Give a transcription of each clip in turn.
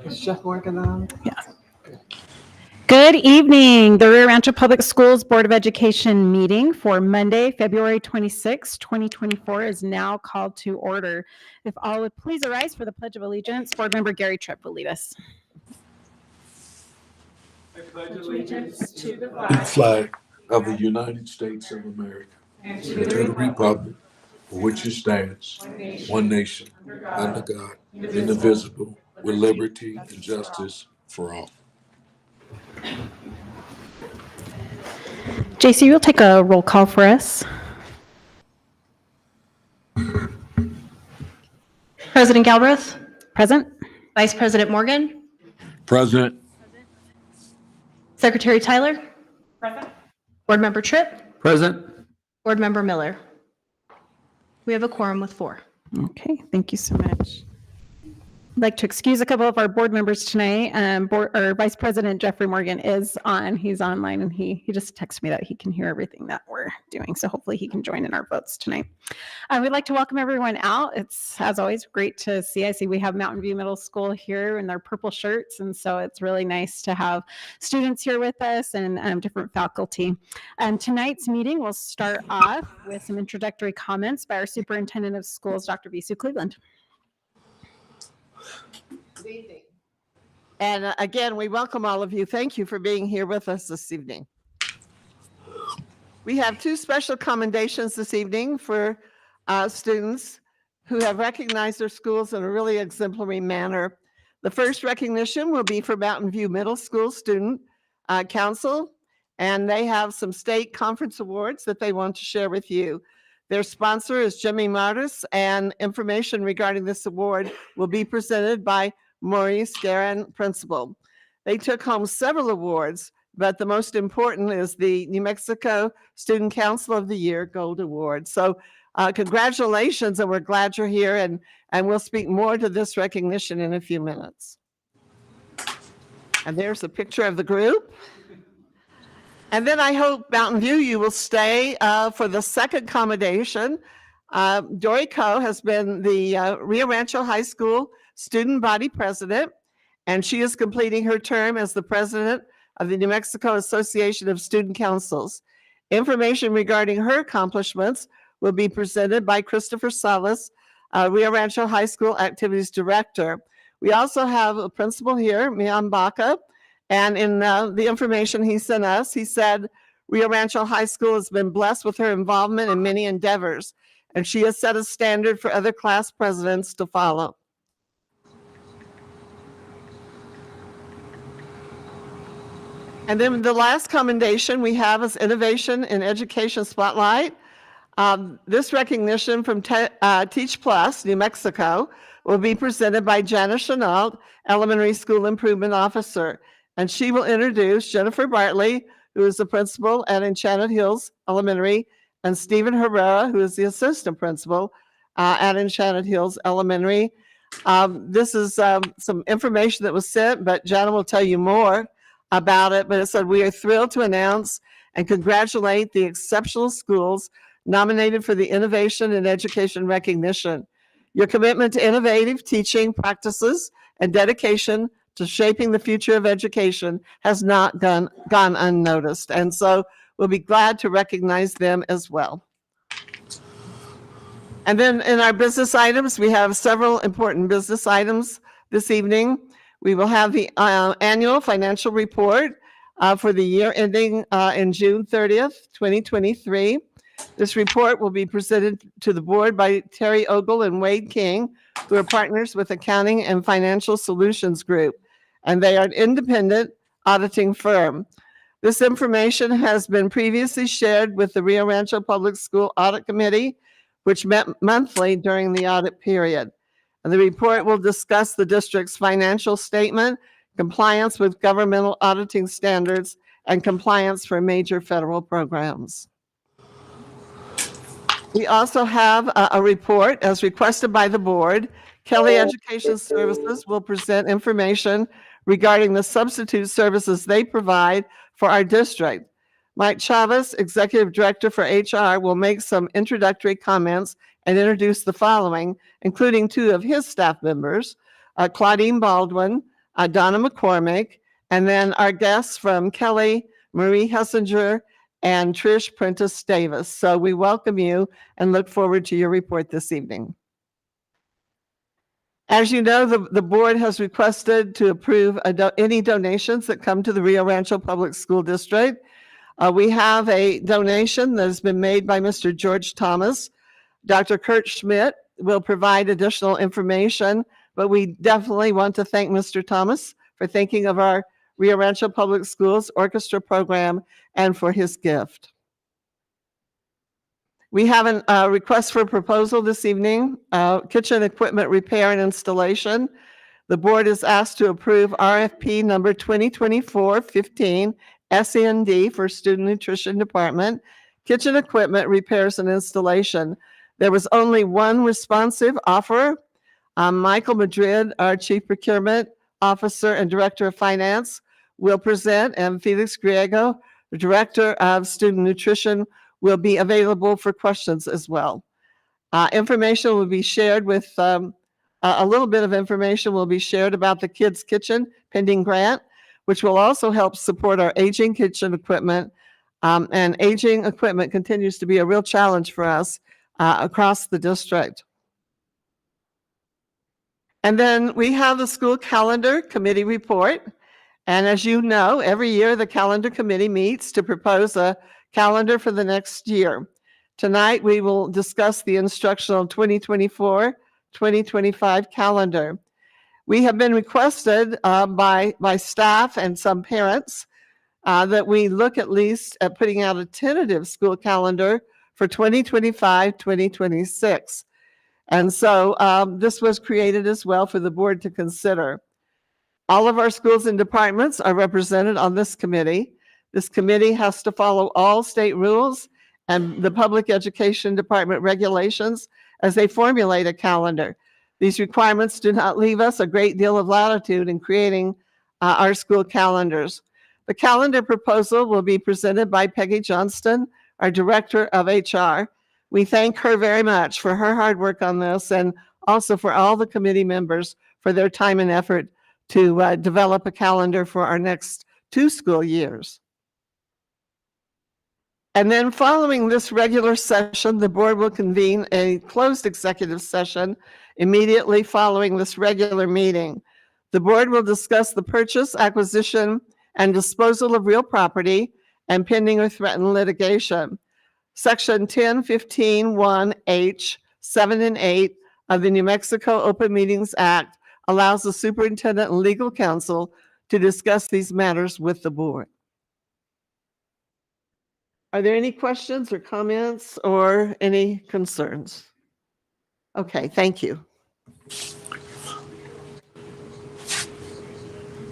Is Jeff working on? Yeah. Good evening. The Rancho Public Schools Board of Education meeting for Monday, February 26, 2024 is now called to order. If all would please arise for the Pledge of Allegiance, Board Member Gary Tripp will lead us. I pledge allegiance to the flag of the United States of America and to the republic for which it stands, one nation, under God, indivisible, with liberty and justice for all. JC, you'll take a roll call for us. President Galbraith, Present. Vice President Morgan, President. Secretary Tyler, present. Board Member Tripp, Present. Board Member Miller. We have a quorum with 4. Okay, thank you so much. I'd like to excuse a couple of our board members tonight. Vice President Jeffrey Morgan is on. He's online, and he just texted me that he can hear everything that we're doing. So hopefully he can join in our votes tonight. We'd like to welcome everyone out. It's, as always, great to see. I see we have Mountain View Middle School here in their purple shirts, and so it's really nice to have students here with us and different faculty. Tonight's meeting will start off with some introductory comments by our Superintendent of Schools, Dr. Visu Cleveland. Good evening. And again, we welcome all of you. Thank you for being here with us this evening. We have 2 special commendations this evening for students who have recognized their schools in a really exemplary manner. The first recognition will be for Mountain View Middle School Student Council, and they have some state conference awards that they want to share with you. Their sponsor is Jimmy Martis, and information regarding this award will be presented by Maurice Guerin, principal. They took home several awards, but the most important is the New Mexico Student Council of the Year Gold Award. So congratulations, and we're glad you're here, and we'll speak more to this recognition in a few minutes. And there's a picture of the group. And then I hope, Mountain View, you will stay for the second commendation. Dory Coe has been the Rio Rancho High School student body president, and she is completing her term as the president of the New Mexico Association of Student Councils. Information regarding her accomplishments will be presented by Christopher Salas, Rio Rancho High School Activities Director. We also have a principal here, Mian Baca, and in the information he sent us, he said Rio Rancho High School has been blessed with her involvement in many endeavors, and she has set a standard for other class presidents to follow. And then the last commendation we have is Innovation in Education Spotlight. This recognition from Teach Plus, New Mexico, will be presented by Jana Chenault, Elementary School Improvement Officer. And she will introduce Jennifer Bartley, who is the principal at Enchanted Hills Elementary, and Stephen Herrera, who is the assistant principal at Enchanted Hills Elementary. This is some information that was sent, but Jana will tell you more about it. But it said, we are thrilled to announce and congratulate the exceptional schools nominated for the Innovation in Education recognition. Your commitment to innovative teaching practices and dedication to shaping the future of education has not gone unnoticed. And so we'll be glad to recognize them as well. And then in our business items, we have several important business items this evening. We will have the annual financial report for the year ending in June 30th, 2023. This report will be presented to the board by Terry Ogle and Wade King, who are partners with Accounting and Financial Solutions Group, and they are an independent auditing firm. This information has been previously shared with the Rio Rancho Public School Audit Committee, which met monthly during the audit period. And the report will discuss the district's financial statement, compliance with governmental auditing standards, and compliance for major federal programs. We also have a report as requested by the board. Kelly Education Services will present information regarding the substitute services they provide for our district. Mike Chavez, Executive Director for HR, will make some introductory comments and introduce the following, including two of his staff members, Claudine Baldwin, Donna McCormick, and then our guests from Kelly, Marie Hessinger, and Trish Prentice Davis. So we welcome you and look forward to your report this evening. As you know, the board has requested to approve any donations that come to the Rio Rancho Public School District. We have a donation that has been made by Mr. George Thomas. Dr. Kurt Schmidt will provide additional information, but we definitely want to thank Mr. Thomas for thinking of our Rio Rancho Public Schools orchestra program and for his gift. We have a request for proposal this evening, kitchen equipment repair and installation. The board is asked to approve RFP number 2024-15 SND for Student Nutrition Department, kitchen equipment repairs and installation. There was only one responsive offer. Michael Madrid, our Chief Procurement Officer and Director of Finance, will present, and Felix Griego, the Director of Student Nutrition, will be available for questions as well. Information will be shared with, a little bit of information will be shared about the Kids Kitchen pending grant, which will also help support our aging kitchen equipment. And aging equipment continues to be a real challenge for us across the district. And then we have the school calendar committee report. And as you know, every year the calendar committee meets to propose a calendar for the next year. Tonight, we will discuss the instructional 2024-2025 calendar. We have been requested by staff and some parents that we look at least at putting out a tentative school calendar for 2025-2026. And so this was created as well for the board to consider. All of our schools and departments are represented on this committee. This committee has to follow all state rules and the public education department regulations as they formulate a calendar. These requirements do not leave us a great deal of latitude in creating our school calendars. The calendar proposal will be presented by Peggy Johnston, our Director of HR. We thank her very much for her hard work on this and also for all the committee members for their time and effort to develop a calendar for our next 2 school years. And then following this regular session, the board will convene a closed executive session immediately following this regular meeting. The board will discuss the purchase, acquisition, and disposal of real property and pending or threatened litigation. Section 1015(1)(h), 7 and 8 of the New Mexico Open Meetings Act allows the superintendent and legal counsel to discuss these matters with the board. Are there any questions or comments or any concerns? Okay, thank you.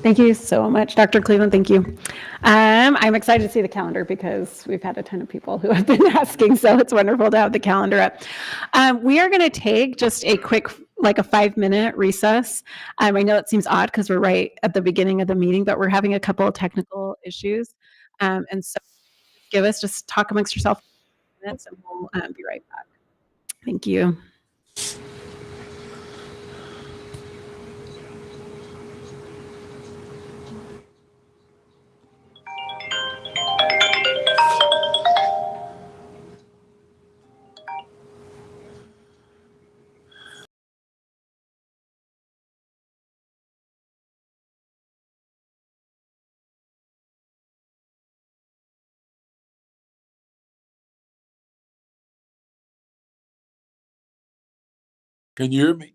Thank you so much, Dr. Cleveland. Thank you. I'm excited to see the calendar because we've had a ton of people who have been asking, so it's wonderful to have the calendar up. We are going to take just a quick, like a 5-minute recess. I know it seems odd because we're right at the beginning of the meeting, but we're having a couple of technical issues. And so just talk amongst yourself for 5 minutes and we'll be right back. Thank you. Can you hear me?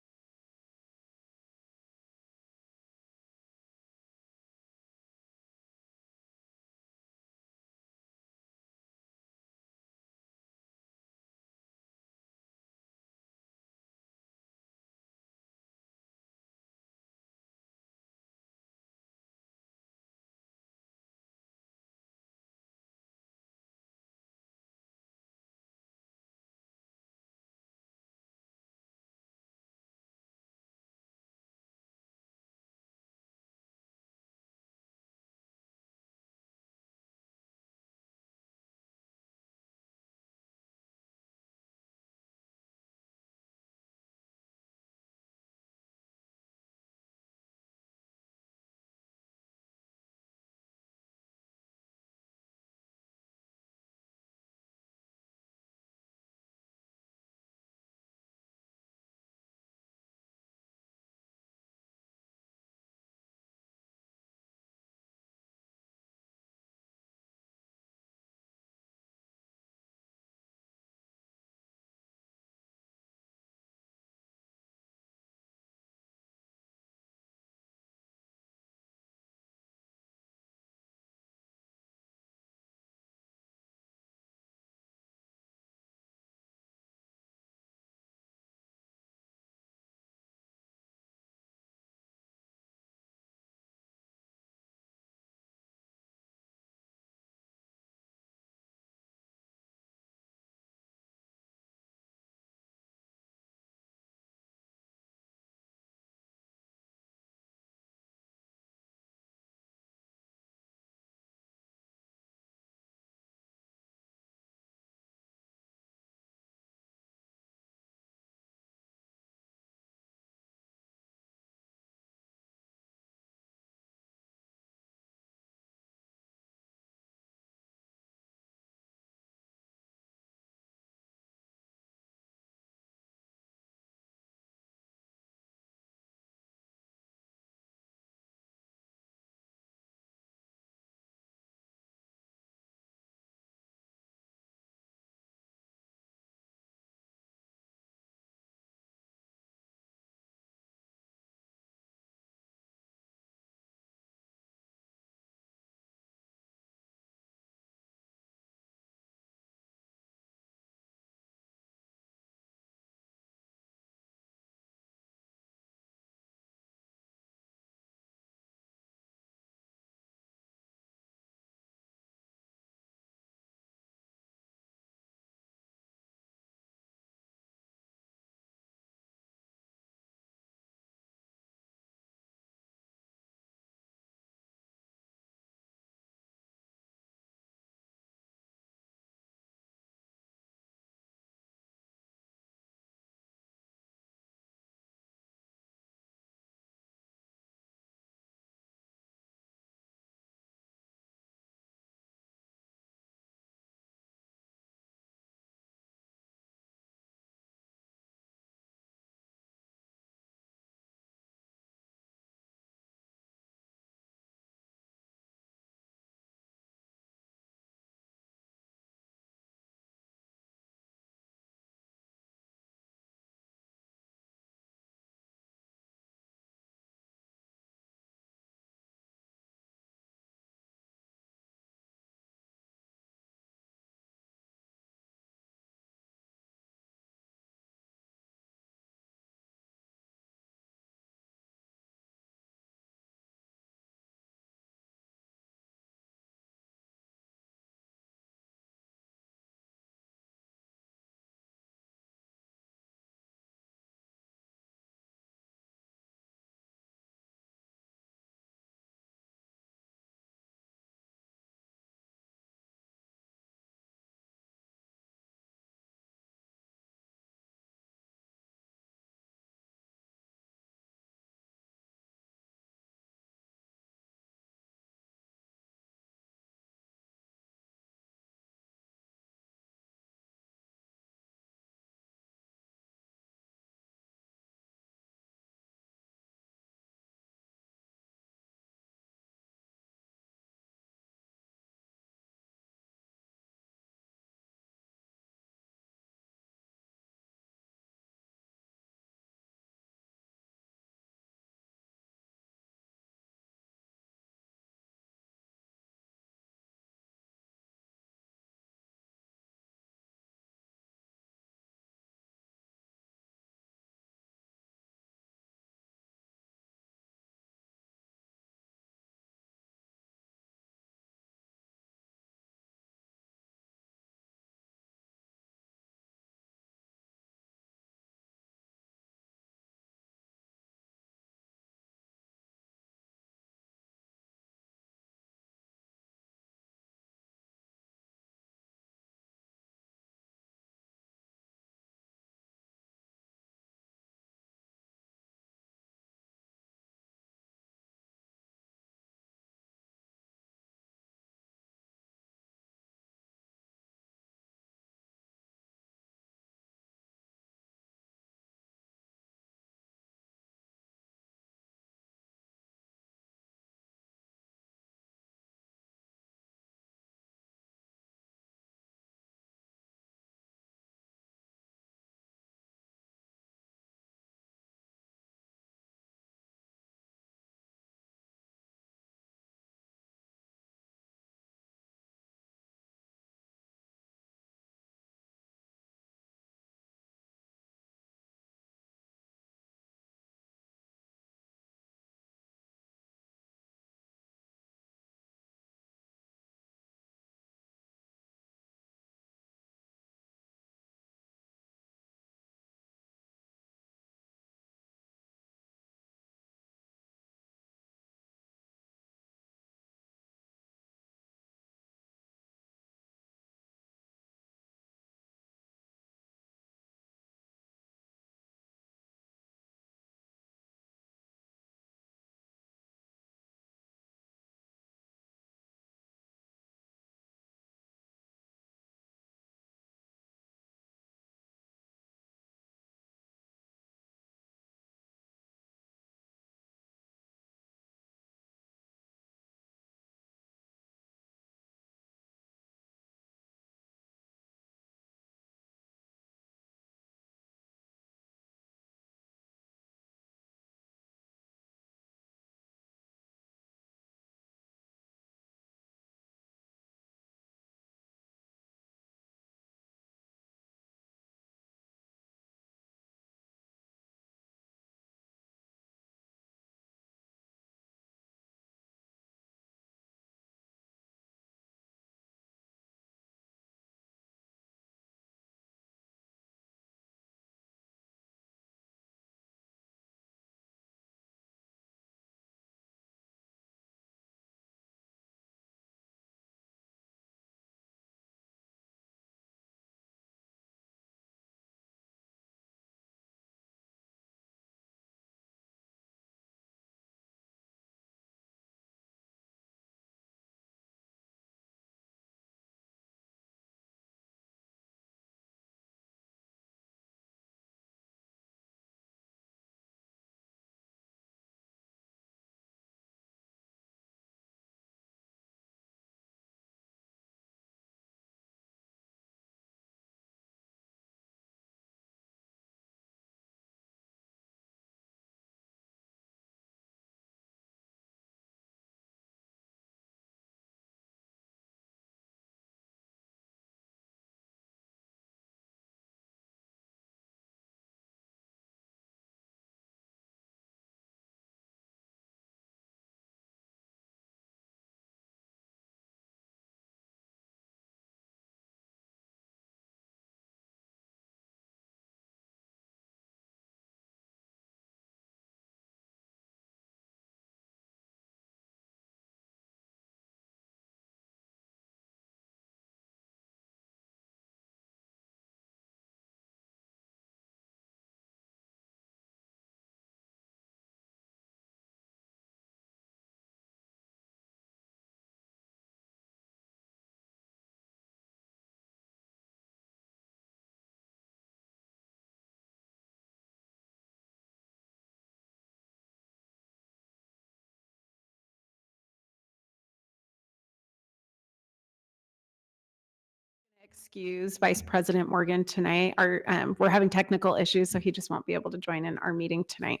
excuse Vice President Morgan tonight. We're having technical issues, so he just won't be able to join in our meeting tonight.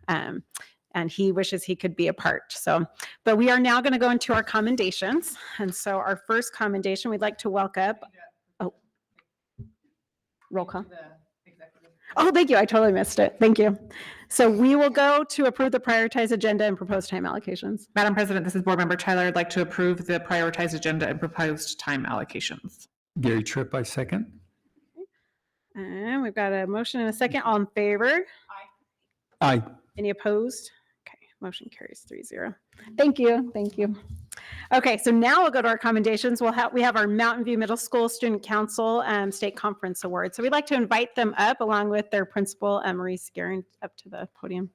And he wishes he could be a part. So, but we are now going to go into our commendations. And so our first commendation, we'd like to welcome. Oh, roll call. Oh, thank you. I totally missed it. Thank you. So we will go to approve the prioritized agenda and proposed time allocations. Madam President, this is Board Member Tyler. I'd like to approve the prioritized agenda and proposed time allocations. Gary Tripp, I second. And we've got a motion and a second. All in favor? Aye. Any opposed? Okay, motion carries 3-0. Thank you. Thank you. Okay, so now we'll go to our commendations. We have our Mountain View Middle School Student Council State Conference Award. So we'd like to invite them up along with their principal, Maurice Guerin, up to the podium.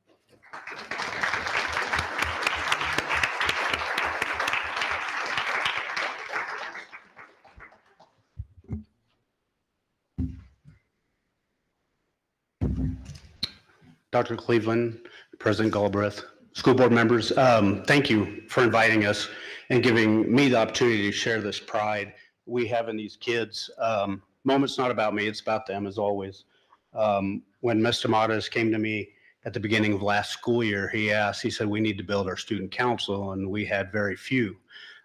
Dr. Cleveland, President Galbraith, school board members, thank you for inviting us and giving me the opportunity to share this pride we have in these kids. Moment's not about me, it's about them as always. When Mr. Matas came to me at the beginning of last school year, he said, we need to build our student council, and we had very few.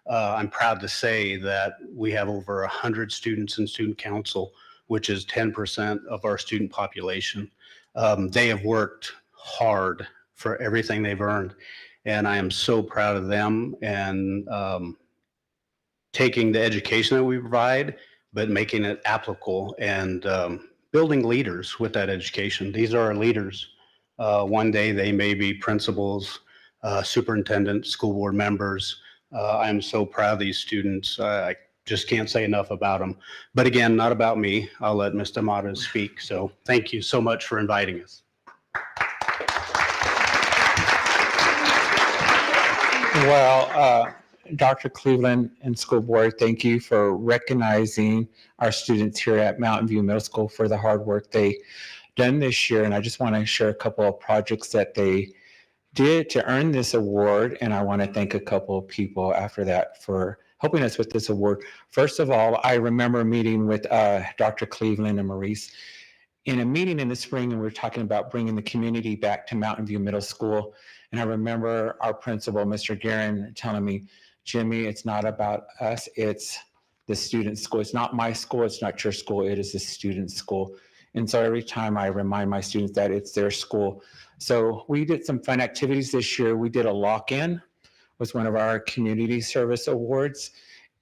I'm proud to say that we have over 100 students in student council, which is 10% of our student population. They have worked hard for everything they've earned, and I am so proud of them and taking the education that we provide, but making it applicable and building leaders with that education. These are our leaders. One day they may be principals, superintendents, school board members. I'm so proud of these students. I just can't say enough about them. But again, not about me. I'll let Mr. Matas speak. So thank you so much for inviting us. Well, Dr. Cleveland and school board, thank you for recognizing our students here at Mountain View Middle School for the hard work they done this year. And I just want to share a couple of projects that they did to earn this award. And I want to thank a couple of people after that for helping us with this award. First of all, I remember meeting with Dr. Cleveland and Maurice in a meeting in the spring, and we were talking about bringing the community back to Mountain View Middle School. And I remember our principal, Mr. Guerin, telling me, Jimmy, it's not about us, it's the student school. It's not my school, it's not your school, it is the student school. And so every time I remind my students that it's their school. So we did some fun activities this year. We did a lock-in, was one of our community service awards.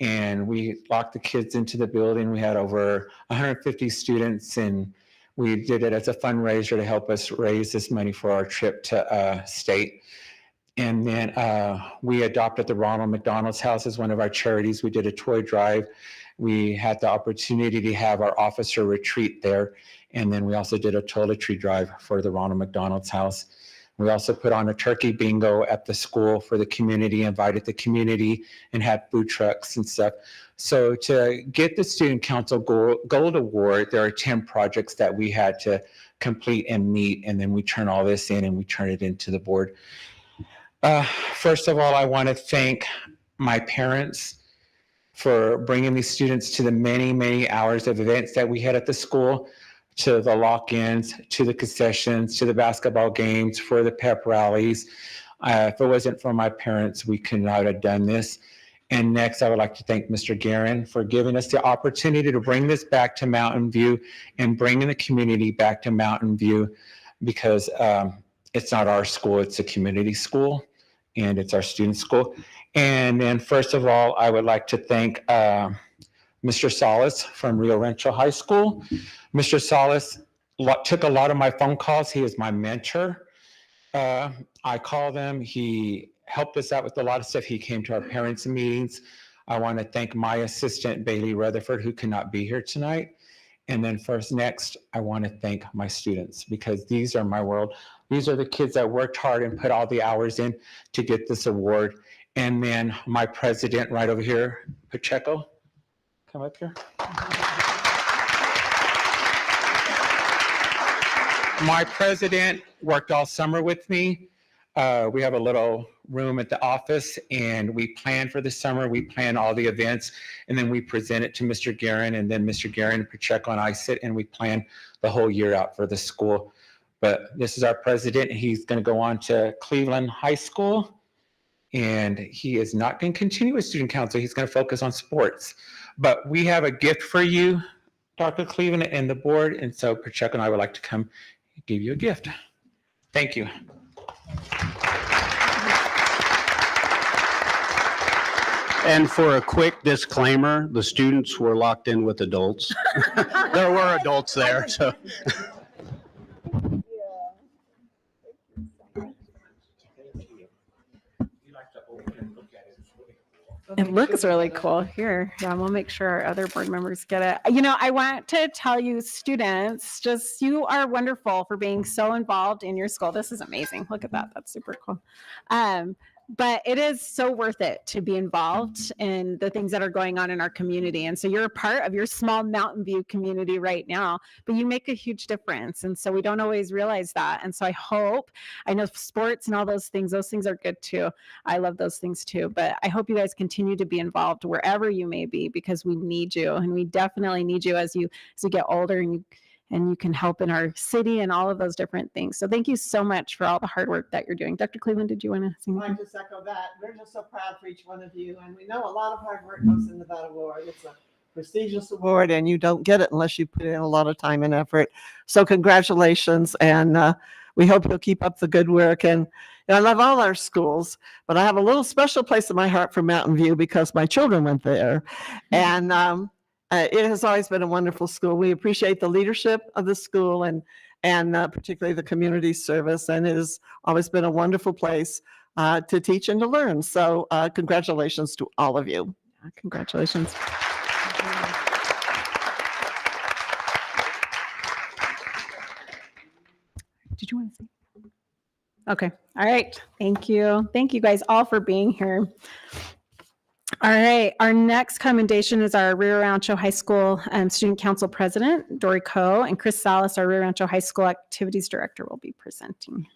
And we locked the kids into the building. We had over 150 students, and we did it as a fundraiser to help us raise this money for our trip to state. And then we adopted the Ronald McDonald's House as one of our charities. We did a toy drive. We had the opportunity to have our officer retreat there. And then we also did a toiletry drive for the Ronald McDonald's House. We also put on a turkey bingo at the school for the community, invited the community, and had food trucks and stuff. So to get the Student Council Gold Award, there are 10 projects that we had to complete and meet, and then we turn all this in and we turn it into the board. First of all, I want to thank my parents for bringing these students to the many, many hours of events that we had at the school, to the lock-ins, to the concessions, to the basketball games, for the pep rallies. If it wasn't for my parents, we could not have done this. And next, I would like to thank Mr. Guerin for giving us the opportunity to bring this back to Mountain View and bringing the community back to Mountain View, because it's not our school, it's a community school, and it's our student school. And then first of all, I would like to thank Mr. Salas from Rio Rancho High School. Mr. Salas took a lot of my phone calls. He is my mentor. I called him. He helped us out with a lot of stuff. He came to our parents' meetings. I want to thank my assistant, Bailey Rutherford, who cannot be here tonight. And then next, I want to thank my students, because these are my world. These are the kids that worked hard and put all the hours in to get this award. And then my president right over here, Pacheco, come up here. My president worked all summer with me. We have a little room at the office, and we plan for the summer. We plan all the events, and then we present it to Mr. Guerin, and then Mr. Guerin, Pacheco, and I sit and we plan the whole year out for the school. But this is our president. He's going to go on to Cleveland High School, and he is not going to continue with student council. He's going to focus on sports. But we have a gift for you, Dr. Cleveland and the board, and so Pacheco and I would like to come give you a gift. Thank you. And for a quick disclaimer, the students were locked in with adults. There were adults there, so. It looks really cool. Here, yeah, we'll make sure our other board members get it. You know, I want to tell you, students, just you are wonderful for being so involved in your school. This is amazing. Look at that. That's super cool. But it is so worth it to be involved in the things that are going on in our community. And so you're a part of your small Mountain View community right now, but you make a huge difference. And so we don't always realize that. And so I know sports and all those things are good too. I love those things too, but I hope you guys continue to be involved wherever you may be, because we need you, and we definitely need you as you get older and you can help in our city and all of those different things. So thank you so much for all the hard work that you're doing. Dr. Cleveland, did you want to say I'd anything? like to just echo that. We're just so proud for each one of you, and we know a lot of hard work goes into that award. It's a prestigious award, and you don't get it unless you put in a lot of time and effort. So congratulations, and we hope you'll keep up the good work. And I love all our schools, but I have a little special place in my heart for Mountain View because my children went there, and it has always been a wonderful school. We appreciate the leadership of the school and particularly the community service. And it has always been a wonderful place to teach and to learn. So congratulations to all of you. Congratulations. Did you want to say? Okay. All right. Thank you. Thank you guys all for being here. All right. Our next commendation is our Rio Rancho High School Student Council President, Dory Coe, and Chris Salas, our Rio Rancho High School Activities Director, will be presenting.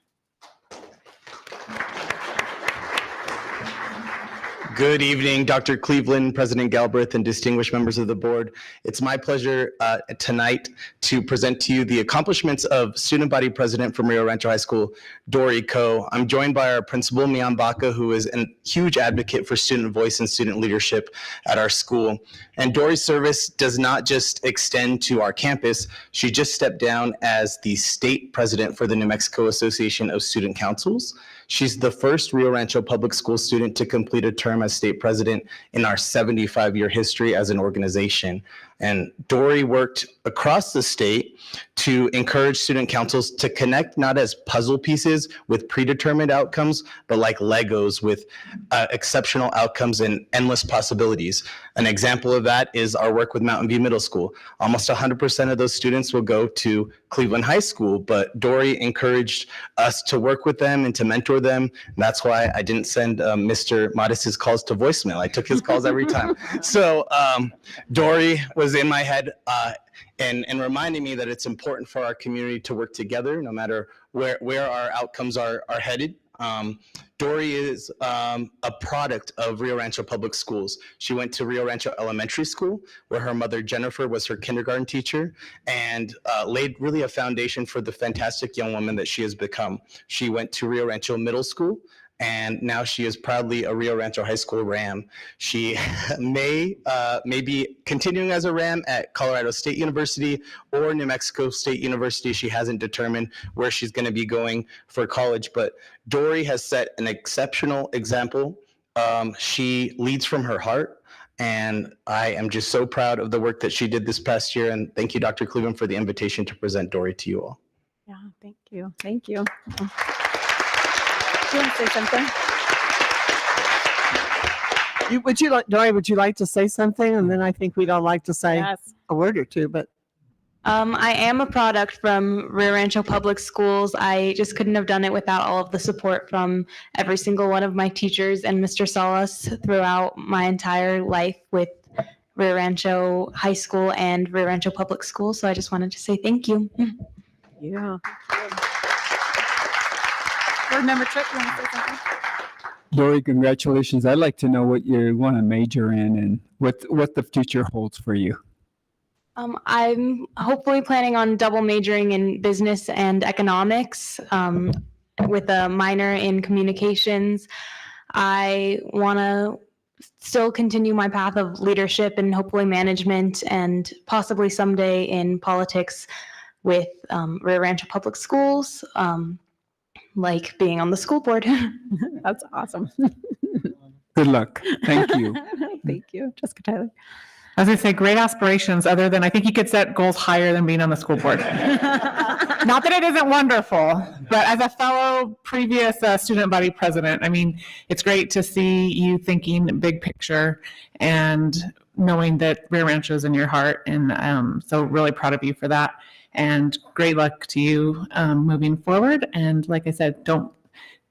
Good evening, Dr. Cleveland, President Galbraith, and distinguished members of the board. It's my pleasure tonight to present to you the accomplishments of Student Body President from Rio Rancho High School, Dory Coe. I'm joined by our principal, Mian Baca, who is a huge advocate for student voice and student leadership at our school. And Dory's service does not just extend to our campus. She just stepped down as the state president for the New Mexico Association of Student Councils. She's the first Rio Rancho public school student to complete a term as state president in our 75-year history as an organization. And Dory worked across the state to encourage student councils to connect not as puzzle pieces with predetermined outcomes, but like Legos with exceptional outcomes and endless possibilities. An example of that is our work with Mountain View Middle School. Almost 100% of those students will go to Cleveland High School, but Dory encouraged us to work with them and to mentor them. And that's why I didn't send Mr. Modest's calls to voicemail. I took his calls every time. So Dory was in my head and reminding me that it's important for our community to work together no matter where our outcomes are headed. Dory is a product of Rio Rancho Public Schools. She went to Rio Rancho Elementary School, where her mother, Jennifer, was her kindergarten teacher, and laid really a foundation for the fantastic young woman that she has become. She went to Rio Rancho Middle School, and now she is proudly a Rio Rancho High School Ram. She may be continuing as a Ram at Colorado State University or New Mexico State University. She hasn't determined where she's going to be going for college, but Dory has set an exceptional example. She leads from her heart, and I am just so proud of the work that she did this past year. And thank you, Dr. Cleveland, for the invitation to present Dory to you all. Yeah, thank you. Thank you. Do you want to say something? Dory, would you like to say something? And then I think we'd all like to say Yes. a word or two, but I am a product from Rio Rancho Public Schools. I just couldn't have done it without all of the support from every single one of my teachers and Mr. Salas throughout my entire life with Rio Rancho High School and Rio Rancho Public Schools. So I just wanted to say thank you. Yeah. Board Member Tripp, you want to say something? Lori, congratulations. I'd like to know what you want to major in and what the future holds for you. I'm hopefully planning on double majoring in business and economics with a minor in communications. I want to still continue my path of leadership and hopefully management and possibly someday in politics with Rio Rancho Public Schools, like being on the school board. That's awesome. Good luck. Thank you. Thank you. Jessica Tyler. I was going to say, great aspirations, other than I think you could set goals higher than being on the school board. Not that it isn't wonderful, but as a fellow previous student body president, I mean, it's great to see you thinking big picture and knowing that Rio Rancho is in your heart. And so really proud of you for that. And great luck to you moving forward. And like I said, don't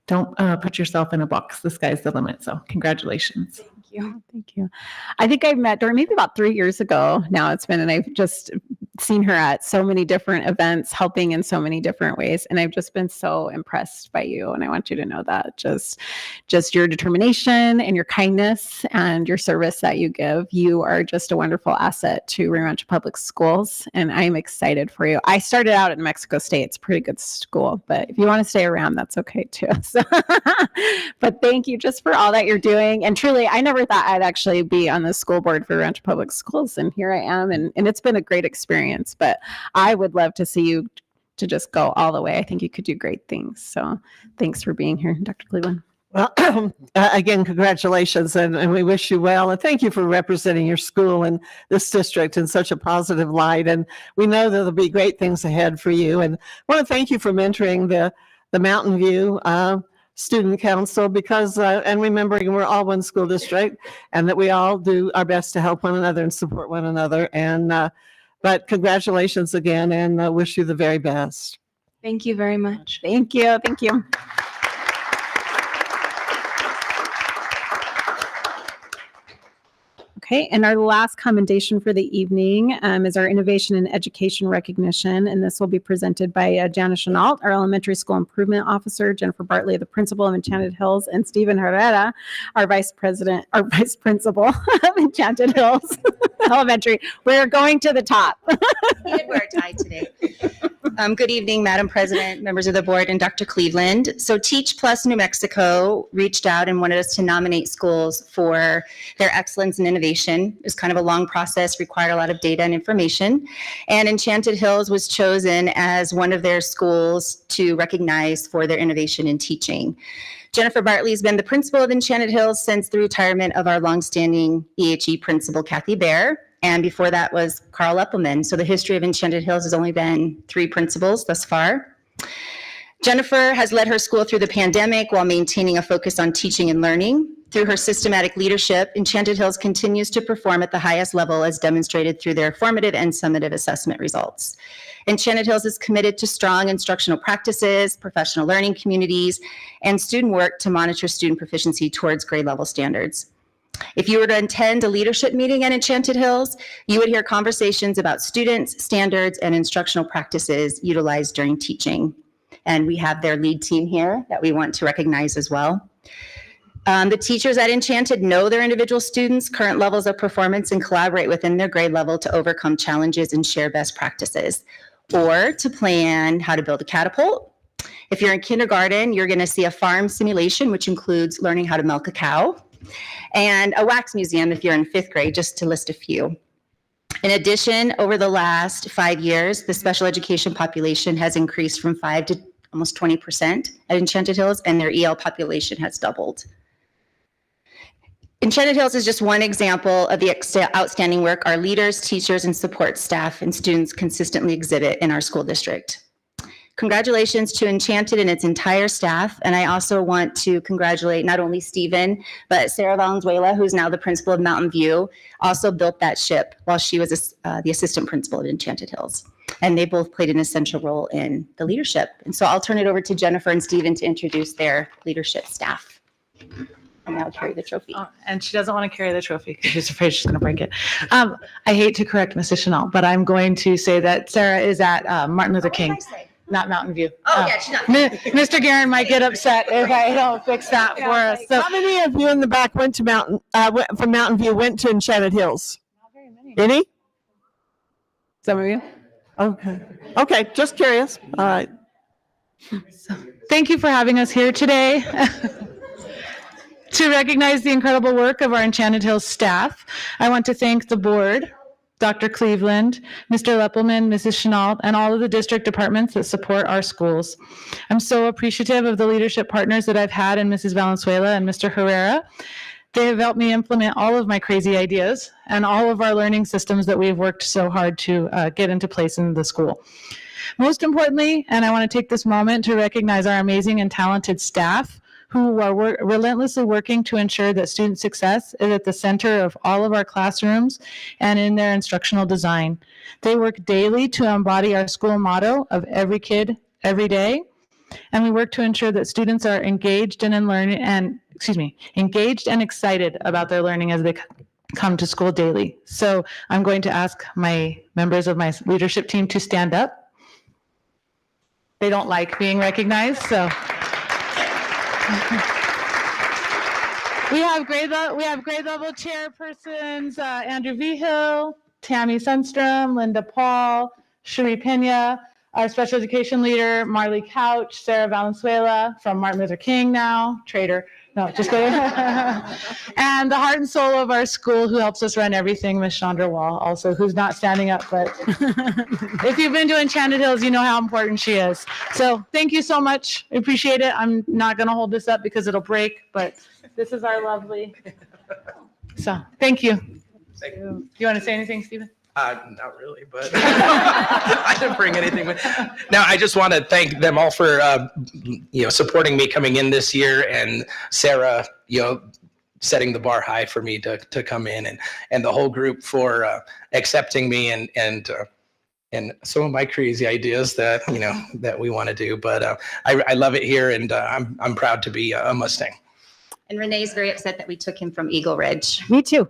put yourself in a box. The sky's the limit. So congratulations. Thank you. I think I met Dory maybe about 3 years ago now it's been, and I've just seen her at so many different events, helping in so many different ways. And I've just been so impressed by you. And I want you to know that just your determination and your kindness and your service that you give, you are just a wonderful asset to Rio Rancho Public Schools. And I'm excited for you. I started out at New Mexico State. It's a pretty good school, but if you want to stay around, that's okay too. So, but thank you just for all that you're doing. And truly, I never thought I'd actually be on the school board for Rancho Public Schools, and here I am, and it's been a great experience, but I would love to see you to just go all the way. I think you could do great things. So thanks for being here, Dr. Cleveland. Well, again, congratulations, and we wish you well. And thank you for representing your school and this district in such a positive light. And we know there'll be great things ahead for you. And I want to thank you for mentoring the Mountain View Student Council, because, and remembering we're all one school district and that we all do our best to help one another and support one another. And, but congratulations again, and wish you the very best. Thank you very much. Thank you. Thank you. Okay, and our last commendation for the evening is our Innovation in Education Recognition, and this will be presented by Janice Chenault, our Elementary School Improvement Officer, Jennifer Bartley, the Principal of Enchanted Hills, and Stephen Herrera, our Vice Principal of Enchanted Hills Elementary. We're going to the top. We did wear a tie today. Good evening, Madam President, members of the board, and Dr. Cleveland. So Teach Plus New Mexico reached out and wanted us to nominate schools for their excellence in innovation. It was kind of a long process, required a lot of data and information. And Enchanted Hills was chosen as one of their schools to recognize for their innovation in teaching. Jennifer Bartley has been the principal of Enchanted Hills since the retirement of our longstanding EHE principal, Kathy Bear. And before that was Carl Eppelman. So the history of Enchanted Hills has only been 3 principals thus far. Jennifer has led her school through the pandemic while maintaining a focus on teaching and learning. Through her systematic leadership, Enchanted Hills continues to perform at the highest level as demonstrated through their formative and summative assessment results. Enchanted Hills is committed to strong instructional practices, professional learning communities, and student work to monitor student proficiency towards grade level standards. If you were to attend a leadership meeting at Enchanted Hills, you would hear conversations about students, standards, and instructional practices utilized during teaching. And we have their lead team here that we want to recognize as well. The teachers at Enchanted know their individual students' current levels of performance and collaborate within their grade level to overcome challenges and share best practices, or to plan how to build a catapult. If you're in kindergarten, you're going to see a farm simulation, which includes learning how to milk a cow, and a wax museum if you're in 5th grade, just to list a few. In addition, over the last 5 years, the special education population has increased from 5 to almost 20% at Enchanted Hills, and their EL population has doubled. Enchanted Hills is just one example of the outstanding work our leaders, teachers, and support staff and students consistently exhibit in our school district. Congratulations to Enchanted and its entire staff. And I also want to congratulate not only Stephen, but Sarah Valenzuela, who's now the principal of Mountain View, also built that ship while she was the assistant principal at Enchanted Hills. And they both played an essential role in the leadership. And so I'll turn it over to Jennifer and Stephen to introduce their leadership staff. And I'll carry the trophy. And she doesn't want to carry the trophy because she's afraid she's going to break it. I hate to correct Mrs. Chenault, but I'm going to say that Sarah is at Martin Luther King. not Mountain View. Oh, yeah, she's not. Mr. Guerin might get upset if I don't fix that for us. So How many of you in the back went to from Mountain View went to Enchanted Hills? not very many. Any? Some of you? Okay. Okay, just curious. All right. Thank you for having us here today to recognize the incredible work of our Enchanted Hills staff. I want to thank the board, Dr. Cleveland, Mr. Leppelman, Mrs. Chenault, and all of the district departments that support our schools. I'm so appreciative of the leadership partners that I've had in Mrs. Valenzuela and Mr. Herrera. They have helped me implement all of my crazy ideas and all of our learning systems that we've worked so hard to get into place in the school. Most importantly, and I want to take this moment to recognize our amazing and talented staff who are relentlessly working to ensure that student success is at the center of all of our classrooms and in their instructional design. They work daily to embody our school motto of every kid, every day. And we work to ensure that students are engaged and engaged and excited about their learning as they come to school daily. So I'm going to ask my members of my leadership team to stand up. They don't like being recognized, so. We have grade level chairpersons, Andrew Vigil, Tammy Sundstrom, Linda Paul, Cherie Pena, our special education leader, Marley Couch, Sarah Valenzuela from Martin Luther King now, traitor. No, just kidding. And the heart and soul of our school who helps us run everything, Miss Chandra Wall, also, who's not standing up, but if you've been to Enchanted Hills, you know how important she is. So thank you so much. I appreciate it. I'm not going to hold this up because it'll break, but this is our lovely. So thank you. Thank you. You want to say anything, Stephen? Not really, but I didn't bring anything with. Now, I just want to thank them all for, supporting me coming in this year, and Sarah, setting the bar high for me to come in, and the whole group for accepting me and some of my crazy ideas that, that we want to do. But I love it here, and I'm proud to be a Mustang. And Renee's very upset that we took him from Eagle Ridge. Me too.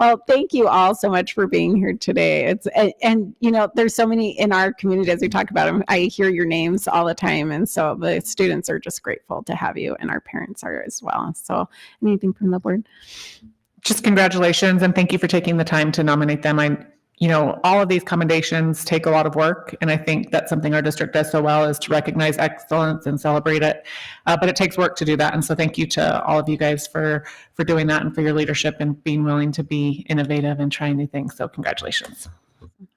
Well, thank you all so much for being here today. And there's so many in our community as we talk about them. I hear your names all the time. And so the students are just grateful to have you, and our parents are as well. So anything from the board? Just congratulations and thank you for taking the time to nominate them. All of these commendations take a lot of work, and I think that's something our district does so well, is to recognize excellence and celebrate it. But it takes work to do that, and so thank you to all of you guys for doing that and for your leadership and being willing to be innovative and try new things. So congratulations.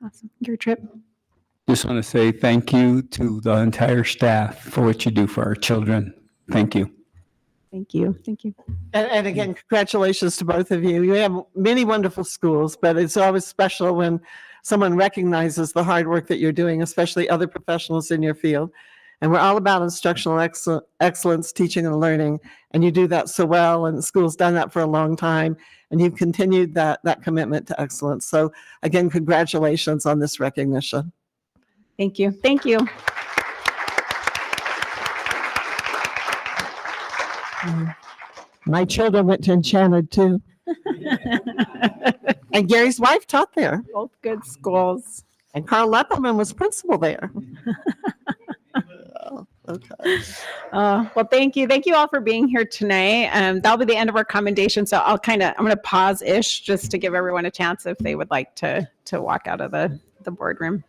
Awesome. Your trip. Just want to say thank you to the entire staff for what you do for our children. Thank you. Thank you. Thank you. And again, congratulations to both of you. You have many wonderful schools, but it's always special when someone recognizes the hard work that you're doing, especially other professionals in your field. And we're all about instructional excellence, teaching and learning. And you do that so well, and the school's done that for a long time. And you've continued that commitment to excellence. So again, congratulations on this recognition. Thank you. Thank you. My children went to Enchanted too. And Gary's wife taught there. Both good schools. And Carl Leppelman was principal there. Okay. Well, thank you. Thank you all for being here tonight. That'll be the end of our commendation. So I'm going to pause-ish just to give everyone a chance if they would like to walk out of the boardroom.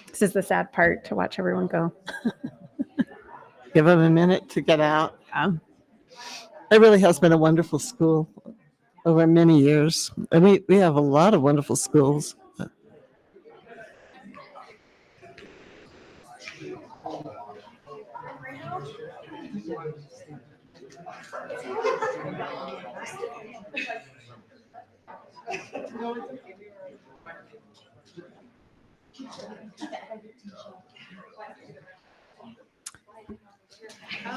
This is the sad part, to watch everyone go. Give them a minute to get out. Yeah. It really has been a wonderful school over many years. And we have a lot of wonderful schools.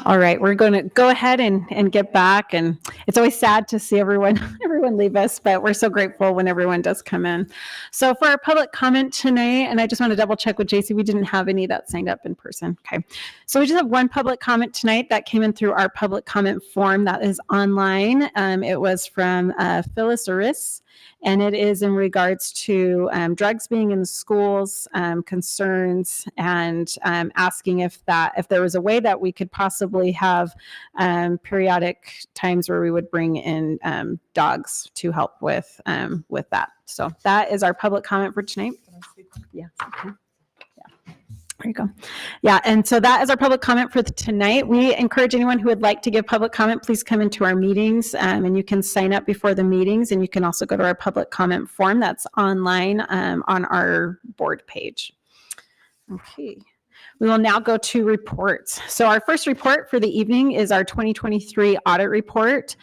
All right, we're going to go ahead and get back. And it's always sad to see everyone everyone leave us, but we're so grateful when everyone does come in. So for our public comment tonight, and I just want to double check with JC, we didn't have any that signed up in person. Okay. So we just have one public comment tonight that came in through our public comment form that is online. It was from Phyllis Aris, and it is in regards to drugs being in the schools, concerns, and asking if there was a way that we could possibly have periodic times where we would bring in dogs to help with that. So that is our public comment for tonight. Yeah. Okay. There you go. Yeah, and so that is our public comment for tonight. We encourage anyone who would like to give public comment, please come into our meetings, and you can sign up before the meetings, and you can also go to our public comment form that's online on our board page. Okay. We will now go to reports. So our first report for the evening is our 2023 audit report.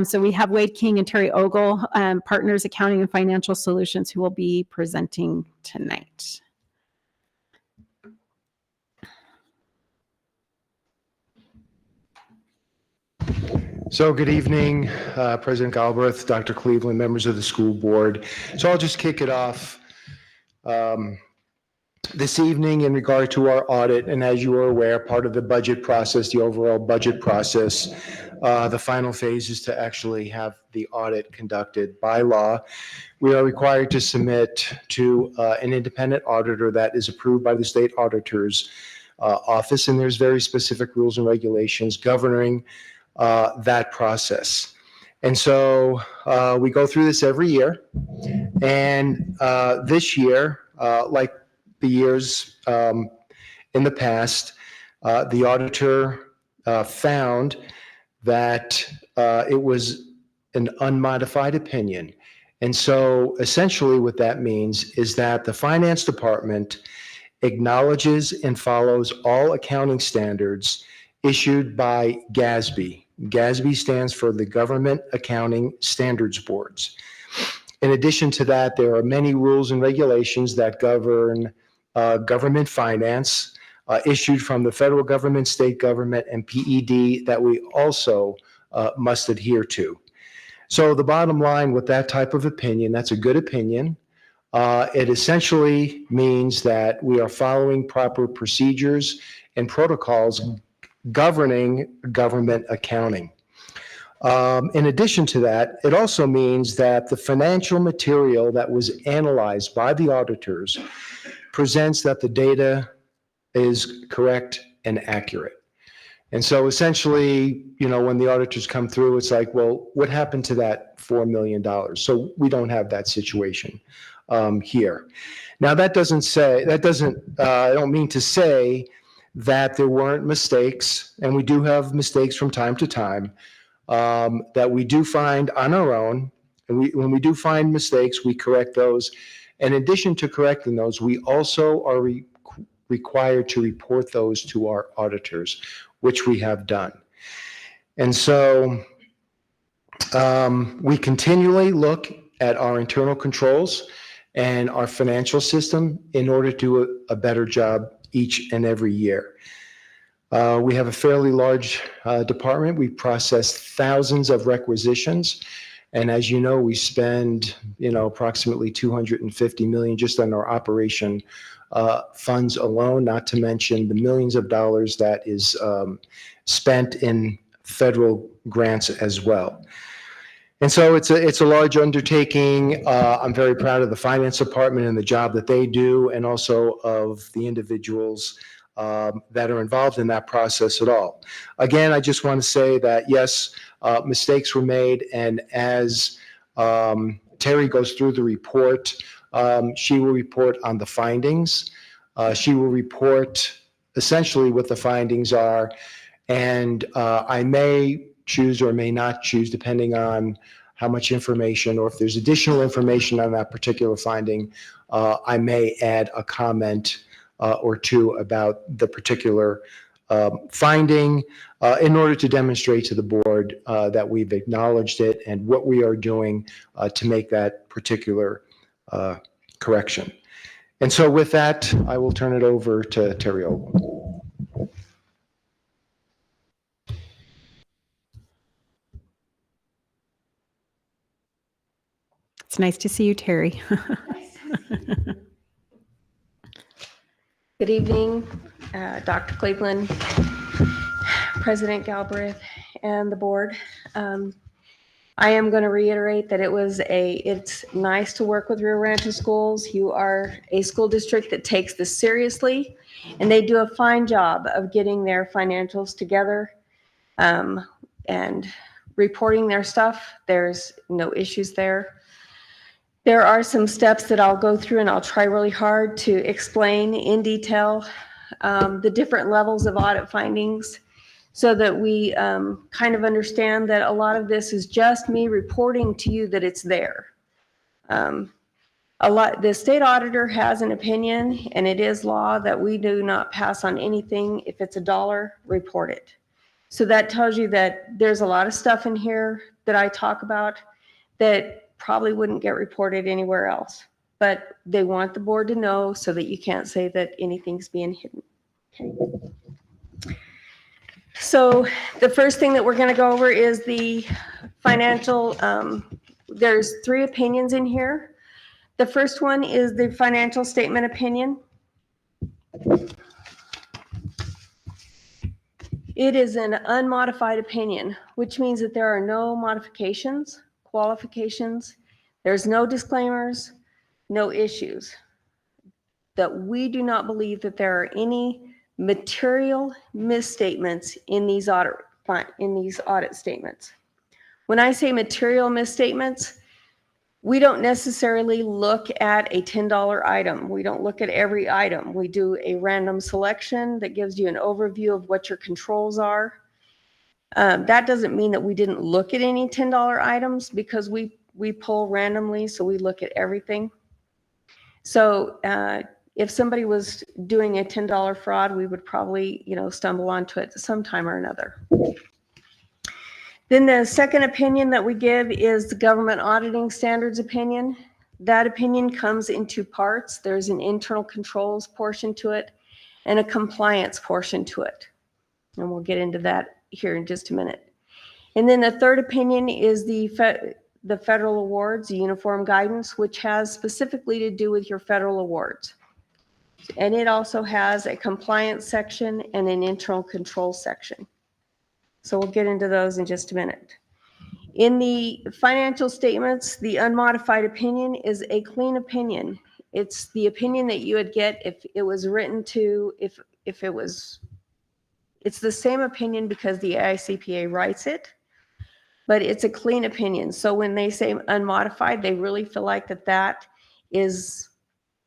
So we have Wade King and Terry Ogle, Partners Accounting and Financial Solutions, who will be presenting tonight. So good evening, President Galbraith, Dr. Cleveland, members of the school board. So I'll just kick it off this evening in regard to our audit. And as you are aware, part of the budget process, the overall budget process, the final phase is to actually have the audit conducted by law. We are required to submit to an independent auditor that is approved by the state auditor's office. And there's very specific rules and regulations governing that process. And so we go through this every year. And this year, like the years in the past, the auditor found that it was an unmodified opinion. And so essentially what that means is that the finance department acknowledges and follows all accounting standards issued by GASB. GASB stands for the Government Accounting Standards Boards. In addition to that, there are many rules and regulations that govern government finance issued from the federal government, state government, and PED that we also must adhere to. So the bottom line with that type of opinion, that's a good opinion. It essentially means that we are following proper procedures and protocols governing government accounting. In addition to that, it also means that the financial material that was analyzed by the auditors presents that the data is correct and accurate. And so essentially, when the auditors come through, it's like, well, what happened to that $4 million? So we don't have that situation here. Now, I don't mean to say that there weren't mistakes, and we do have mistakes from time to time, that we do find on our own. And when we do find mistakes, we correct those. In addition to correcting those, we also are required to report those to our auditors, which we have done. And so we continually look at our internal controls and our financial system in order to do a better job each and every year. We have a fairly large department. We process thousands of requisitions. And as you know, we spend, approximately $250 million just on our operation funds alone, not to mention the millions of dollars that is spent in federal grants as well. And so it's a large undertaking. I'm very proud of the finance department and the job that they do, and also of the individuals that are involved in that process at all. Again, I just want to say that, yes, mistakes were made. And as Terry goes through the report, she will report on the findings. She will report essentially what the findings are. And I may choose or may not choose, depending on how much information, or if there's additional information on that particular finding, I may add a comment or two about the particular finding in order to demonstrate to the board that we've acknowledged it and what we are doing to make that particular correction. And so with that, I will turn it over to Terry Ogle. It's nice to see you, Terry. Good evening, Dr. Cleveland, President Galbraith, and the board. I am going to reiterate that it's nice to work with Rio Rancho schools. You are a school district that takes this seriously, and they do a fine job of getting their financials together and reporting their stuff. There's no issues there. There are some steps that I'll go through, and I'll try really hard to explain in detail the different levels of audit findings so that we kind of understand that a lot of this is just me reporting to you that it's there. The state auditor has an opinion, and it is law that we do not pass on anything. If it's $1, report it. So that tells you that there's a lot of stuff in here that I talk about that probably wouldn't get reported anywhere else, but they want the board to know so that you can't say that anything's being hidden. Okay. So the first thing that we're going to go over is the financial, there's 3 opinions in here. The first one is the financial statement opinion. It is an unmodified opinion, which means that there are no modifications, qualifications, there's no disclaimers, no issues. That we do not believe that there are any material misstatements in these audit statements. When I say material misstatements, we don't necessarily look at a $10 item. We don't look at every item. We do a random selection that gives you an overview of what your controls are. That doesn't mean that we didn't look at any $10 items because we pull randomly, so we look at everything. So if somebody was doing a $10 fraud, we would probably, stumble onto it sometime or another. Then the second opinion that we give is the government auditing standards opinion. That opinion comes in 2 parts. There's an internal controls portion to it and a compliance portion to it. And we'll get into that here in just a minute. And then the third opinion is the federal awards, the uniform guidance, which has specifically to do with your federal awards. And it also has a compliance section and an internal control section. So we'll get into those in just a minute. In the financial statements, the unmodified opinion is a clean opinion. It's the opinion that you would get if it was written to, it's the same opinion because the AICPA writes it, but it's a clean opinion. So when they say unmodified, they really feel like that is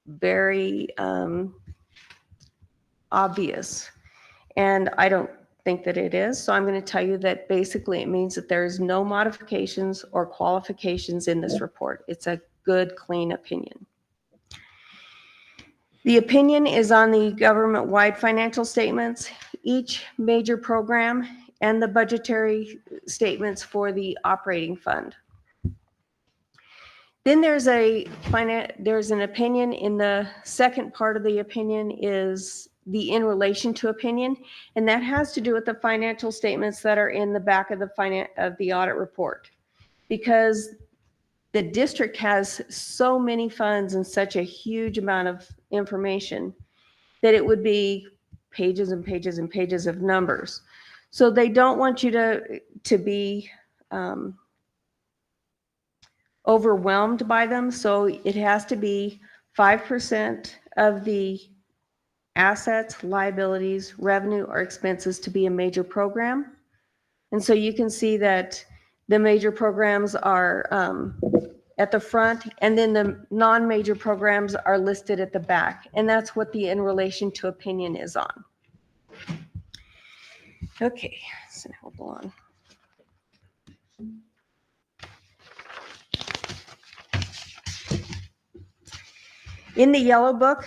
very obvious. And I don't think that it is. So I'm going to tell you that basically it means that there is no modifications or qualifications in this report. It's a good, clean opinion. The opinion is on the government-wide financial statements, each major program, and the budgetary statements for the operating fund. Then there's an opinion in the second part of the opinion is the in relation to opinion, and that has to do with the financial statements that are in the back of the audit report. Because the district has so many funds and such a huge amount of information that it would be pages and pages and pages of numbers. So they don't want you to be overwhelmed by them. So it has to be 5% of the assets, liabilities, revenue, or expenses to be a major program. And so you can see that the major programs are at the front, and then the non-major programs are listed at the back. And that's what the in relation to opinion is on. Okay, so now we'll go on. In the yellow book,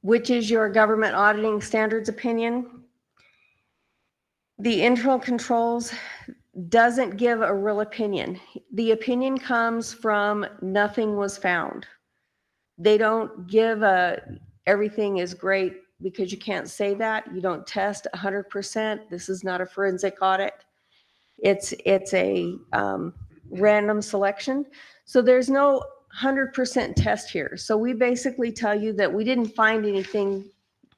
which is your government auditing standards opinion, the internal controls doesn't give a real opinion. The opinion comes from nothing was found. They don't give everything is great because you can't say that. You don't test 100%. This is not a forensic audit. It's a random selection. So there's no 100% test here. So we basically tell you that we didn't find anything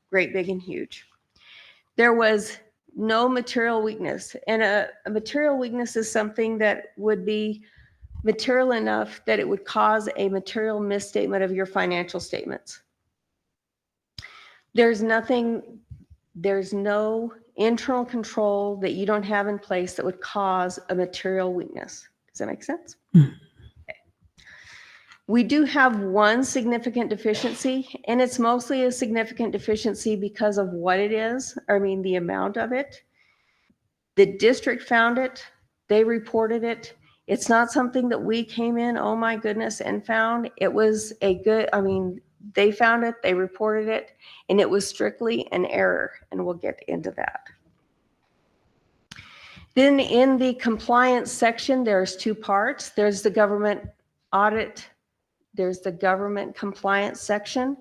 great, big, and huge. There was no material weakness. And a material weakness is something that would be material enough that it would cause a material misstatement of your financial statements. There's no internal control that you don't have in place that would cause a material weakness. Does that make sense? Okay. We do have one significant deficiency, and it's mostly a significant deficiency because of what it is, the amount of it. The district found it, they reported it. It's not something that we came in, oh my goodness, and found. It was they found it, they reported it, and it was strictly an error, and we'll get into that. Then in the compliance section, there's two parts. There's the government audit, there's the government compliance section,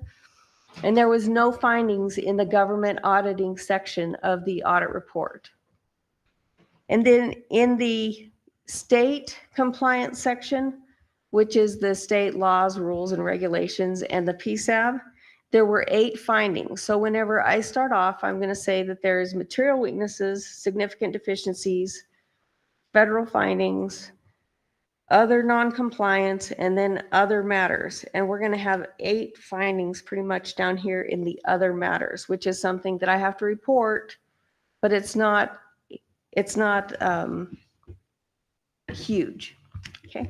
and there was no findings in the government auditing section of the audit report. And then in the state compliance section, which is the state laws, rules, and regulations, and the PSAB, there were 8 findings. So whenever I start off, I'm going to say that there's material weaknesses, significant deficiencies, federal findings, other non-compliance, and then other matters. And we're going to have 8 findings pretty much down here in the other matters, which is something that I have to report, but it's not huge. Okay.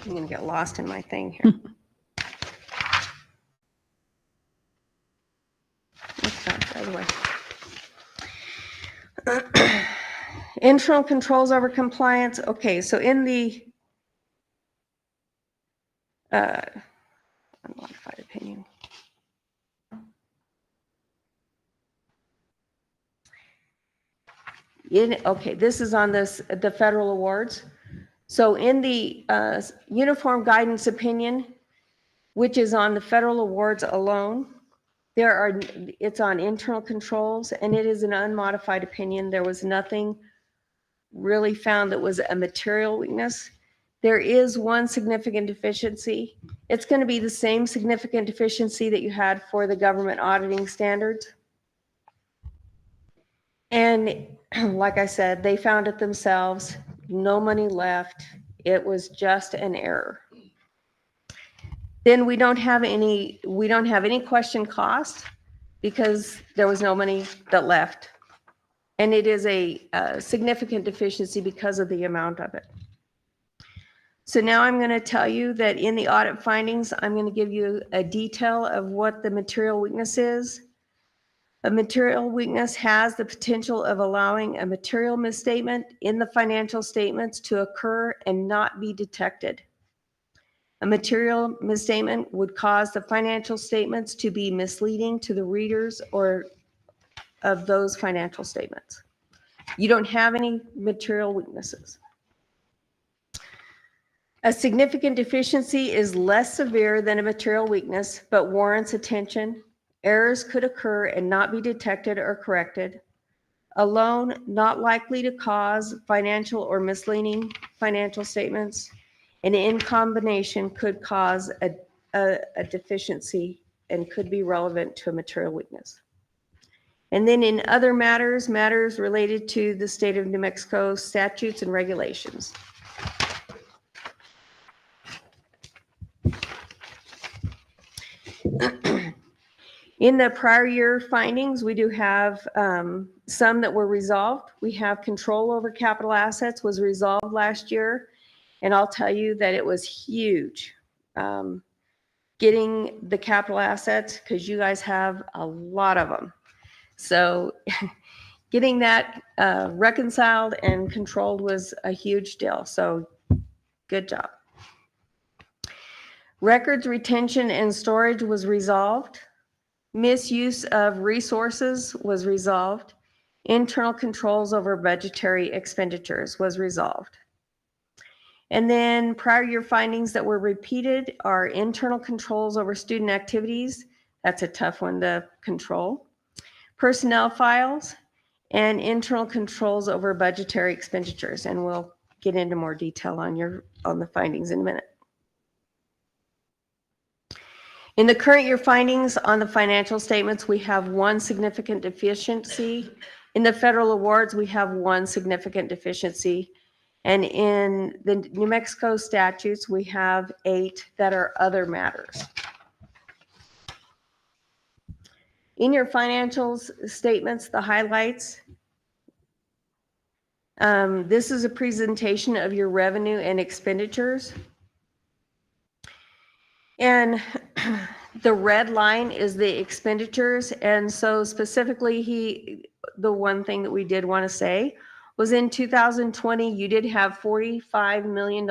I'm going to get lost in my thing here. By the way. Internal controls over compliance. Okay, so in the unmodified opinion. Okay, this is on the federal awards. So in the uniform guidance opinion, which is on the federal awards alone, it's on internal controls, and it is an unmodified opinion. There was nothing really found that was a material weakness. There is one significant deficiency. It's going to be the same significant deficiency that you had for the government auditing standards. And like I said, they found it themselves, no money left. It was just an error. Then we don't have any question cost because there was no money that left. And it is a significant deficiency because of the amount of it. So now I'm going to tell you that in the audit findings, I'm going to give you a detail of what the material weakness is. A material weakness has the potential of allowing a material misstatement in the financial statements to occur and not be detected. A material misstatement would cause the financial statements to be misleading to the readers or of those financial statements. You don't have any material weaknesses. A significant deficiency is less severe than a material weakness, but warrants attention. Errors could occur and not be detected or corrected. Alone, not likely to cause financial or misleading financial statements, and in combination could cause a deficiency and could be relevant to a material weakness. And then in other matters related to the state of New Mexico statutes and regulations. In the prior year findings, we do have some that were resolved. We have control over capital assets was resolved last year. And I'll tell you that it was huge getting the capital assets because you guys have a lot of them. So getting that reconciled and controlled was a huge deal. So good job. Records retention and storage was resolved. Misuse of resources was resolved. Internal controls over budgetary expenditures was resolved. And then prior year findings that were repeated are internal controls over student activities. That's a tough one to control. Personnel files and internal controls over budgetary expenditures. And we'll get into more detail on the findings in a minute. In the current year findings on the financial statements, we have one significant deficiency. In the federal awards, we have one significant deficiency. And in the New Mexico statutes, we have 8 that are other matters. In your financials statements, the highlights, this is a presentation of your revenue and expenditures. And the red line is the expenditures. And so specifically, the one thing that we did want to say was in 2020, you did have $45 million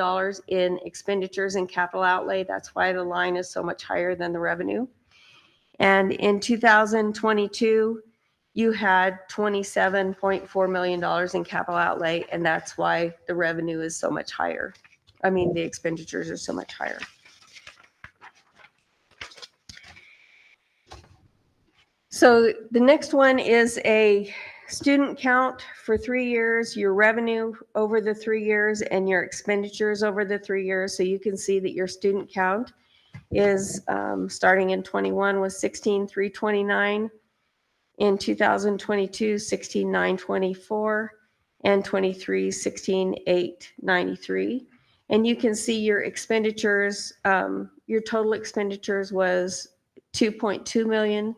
in expenditures and capital outlay. That's why the line is so much higher than the revenue. And in 2022, you had $27.4 million in capital outlay, and that's why the revenue is so much higher. I mean, the expenditures are so much higher. So the next one is a student count for 3 years, your revenue over the 3 years, and your expenditures over the 3 years. So you can see that your student count is starting in 21 was 16,329, in 2022 16,924, and 23 16,893. And you can see your expenditures, your total expenditures was 2.2 million,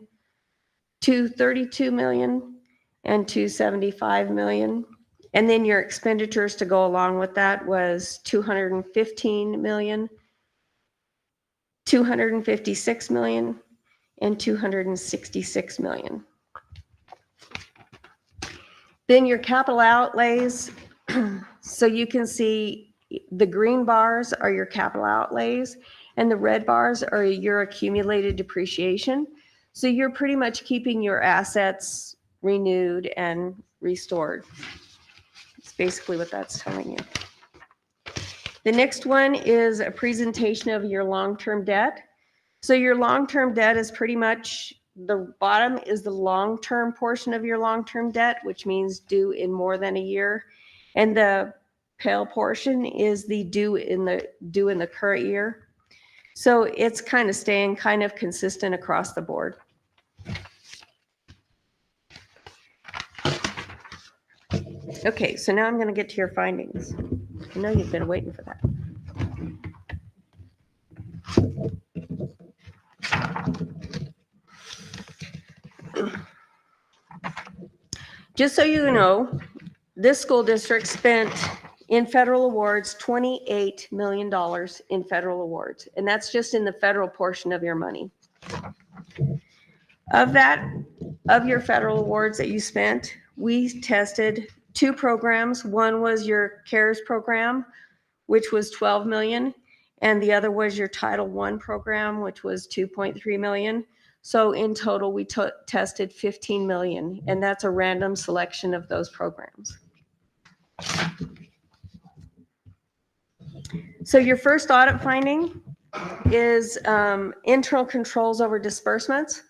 232 million, and 275 million. And then your expenditures to go along with that was 215 million, 256 million, and 266 million. Then your capital outlays. So you can see the green bars are your capital outlays and the red bars are your accumulated depreciation. So you're pretty much keeping your assets renewed and restored. It's basically what that's telling you. The next one is a presentation of your long-term debt. So your long-term debt is pretty much, the bottom is the long-term portion of your long-term debt, which means due in more than a year. And the pale portion is the due in the current year. So it's kind of staying kind of consistent across the board. Okay, so now I'm going to get to your findings. I know you've been waiting for that. Just so you know, this school district spent in federal awards $28 million in federal awards, and that's just in the federal portion of your money. Of that, of your federal awards that you spent, we tested 2 programs. One was your CARES program, which was 12 million, and the other was your Title I program, which was 2.3 million. So in total, we tested 15 million, and that's a random selection of those programs. So your first audit finding is internal controls over disbursements.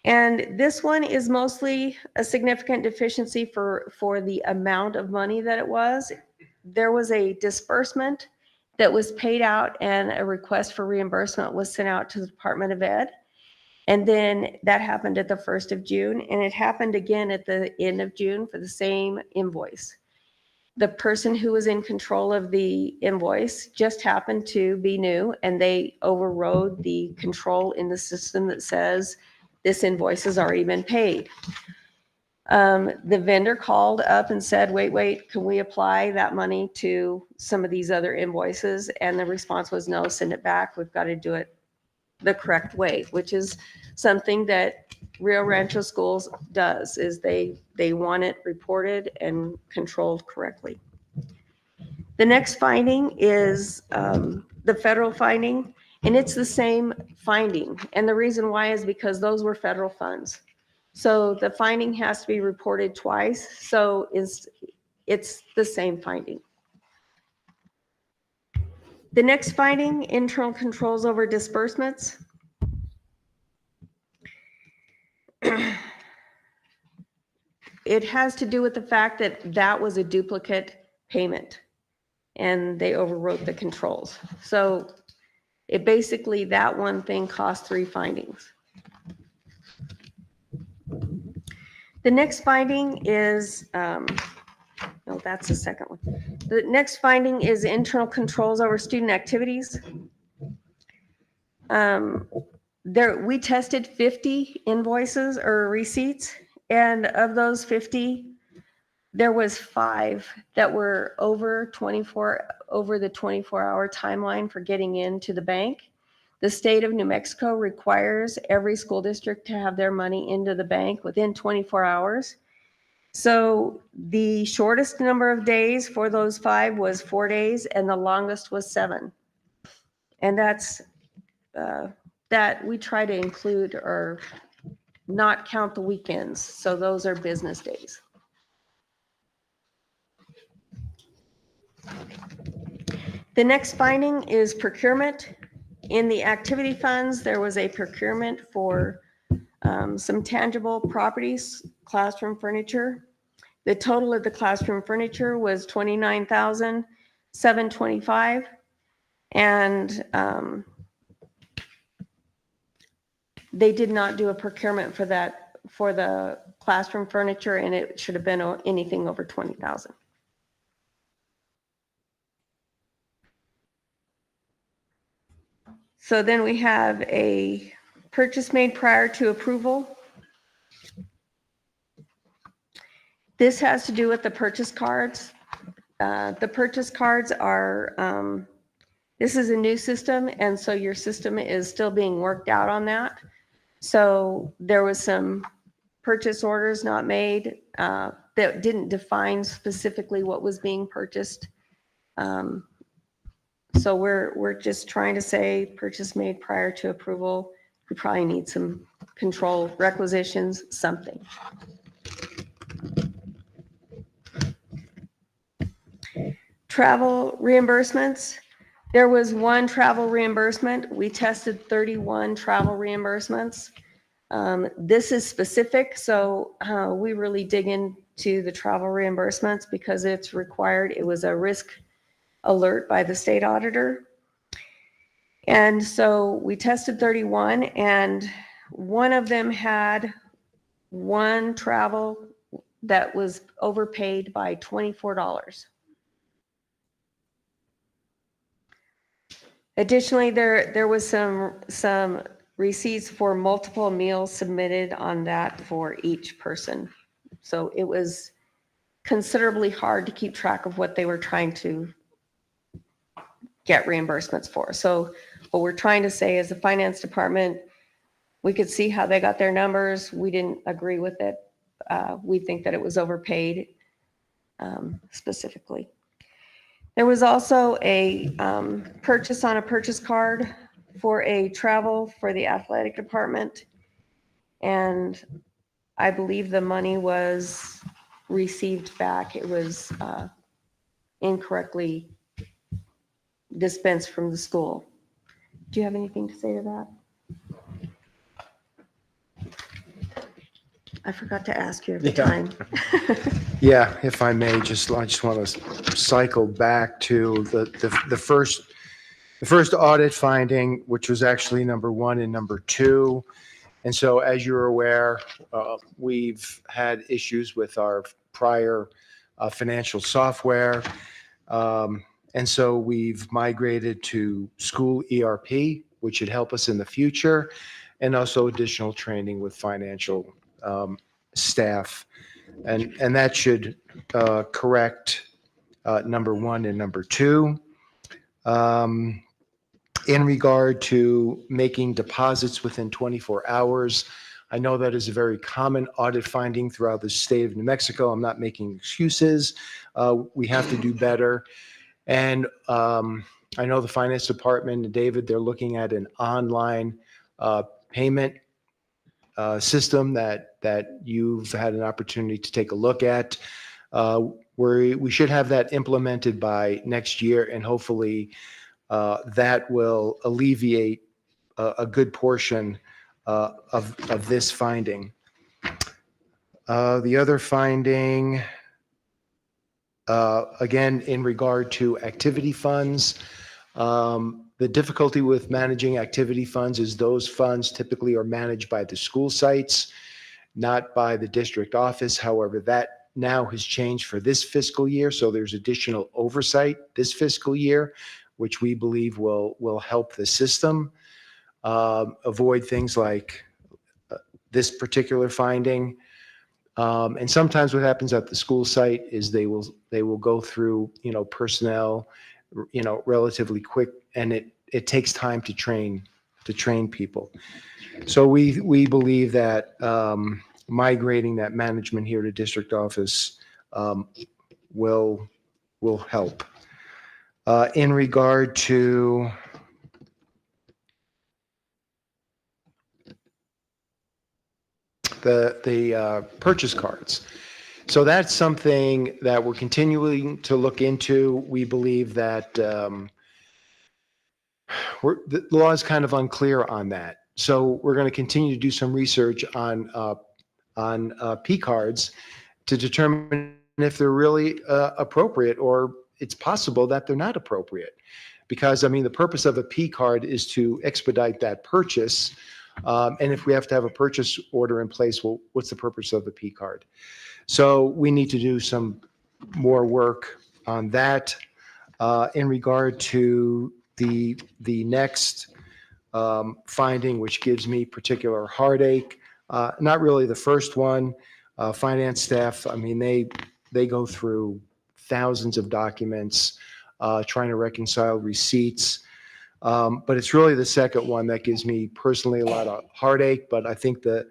And this one is mostly a significant deficiency for the amount of money that it was. There was a disbursement that was paid out and a request for reimbursement was sent out to the Department of Ed. And then that happened at the 1st of June, and it happened again at the end of June for the same invoice. The person who was in control of the invoice just happened to be new, and they overrode the control in the system that says this invoice has already been paid. The vendor called up and said, wait, can we apply that money to some of these other invoices? And the response was no, send it back. We've got to do it the correct way, which is something that Rio Rancho Schools does, is they want it reported and controlled correctly. The next finding is the federal finding, and it's the same finding. And the reason why is because those were federal funds. So the finding has to be reported twice. So it's the same finding. The next finding, internal controls over disbursements. it has to do with the fact that that was a duplicate payment and they overwrote the controls. So it basically, that one thing cost 3 findings. The next finding is, no, that's the second one. The next finding is internal controls over student activities. We tested 50 invoices or receipts, and of those 50, there was 5 that were over the 24-hour timeline for getting into the bank. The state of New Mexico requires every school district to have their money into the bank within 24 hours. So the shortest number of days for those 5 was 4 days, and the longest was 7. And that's that we try to include or not count the weekends. So those are business days. The next finding is procurement. In the activity funds, there was a procurement for some tangible properties, classroom furniture. The total of the classroom furniture was $29,725, and they did not do a procurement for that, for the classroom furniture, and it should have been anything over $20,000. So then we have a purchase made prior to approval. This has to do with the purchase cards. The purchase cards are, this is a new system, and so your system is still being worked out on that. So there was some purchase orders not made that didn't define specifically what was being purchased. So we're just trying to say purchase made prior to approval. We probably need some control requisitions, something. Travel reimbursements. There was 1 travel reimbursement. We tested 31 travel reimbursements. This is specific, so we really dig into the travel reimbursements because it's required. It was a risk alert by the state auditor. And so we tested 31, and one of them had 1 travel that was overpaid by $24. Additionally, there was some receipts for multiple meals submitted on that for each person. So it was considerably hard to keep track of what they were trying to get reimbursements for. So what we're trying to say is the finance department, we could see how they got their numbers. We didn't agree with it. We think that it was overpaid specifically. There was also a purchase on a purchase card for a travel for the athletic department. And I believe the money was received back. It was incorrectly dispensed from the school. Do you have anything to say to that? I forgot to ask you at the time. Yeah, if I may, I just want to cycle back to the first audit finding, which was actually number 1 and number 2. And so as you're aware, we've had issues with our prior financial software. And so we've migrated to school ERP, which should help us in the future, and also additional training with financial staff. And that should correct number 1 and number 2. In regard to making deposits within 24 hours, I know that is a very common audit finding throughout the state of New Mexico. I'm not making excuses. We have to do better. And I know the finance department and David, they're looking at an online payment system that you've had an opportunity to take a look at. We should have that implemented by next year, and hopefully that will alleviate a good portion of this finding. The other finding, again, in regard to activity funds, the difficulty with managing activity funds is those funds typically are managed by the school sites, not by the district office. However, that now has changed for this fiscal year, so there's additional oversight this fiscal year, which we believe will help the system avoid things like this particular finding. And sometimes what happens at the school site is they will go through, personnel, relatively quick, and it takes time to train people. So we believe that migrating that management here to district office will help. In regard to the purchase cards. So that's something that we're continuing to look into. We believe that the law is kind of unclear on that. So we're going to continue to do some research on P cards to determine if they're really appropriate, or it's possible that they're not appropriate. Because, I mean, the purpose of a P card is to expedite that purchase. And if we have to have a purchase order in place, well, what's the purpose of the P card? So we need to do some more work on that. In regard to the next finding, which gives me particular heartache, not really the first one. Finance staff, I mean, they go through thousands of documents trying to reconcile receipts. But it's really the second one that gives me personally a lot of heartache. But I think the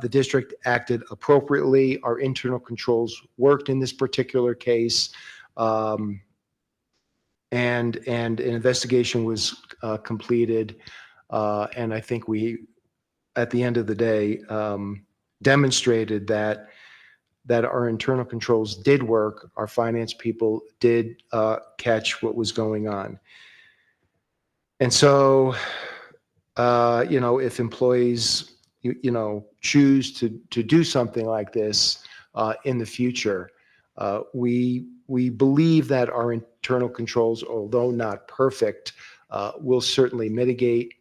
district acted appropriately. Our internal controls worked in this particular case, and an investigation was completed. And I think we, at the end of the day, demonstrated that our internal controls did work. Our finance people did catch what was going on. And so, if employees, choose to do something like this in the future, we believe that our internal controls, although not perfect, will certainly mitigate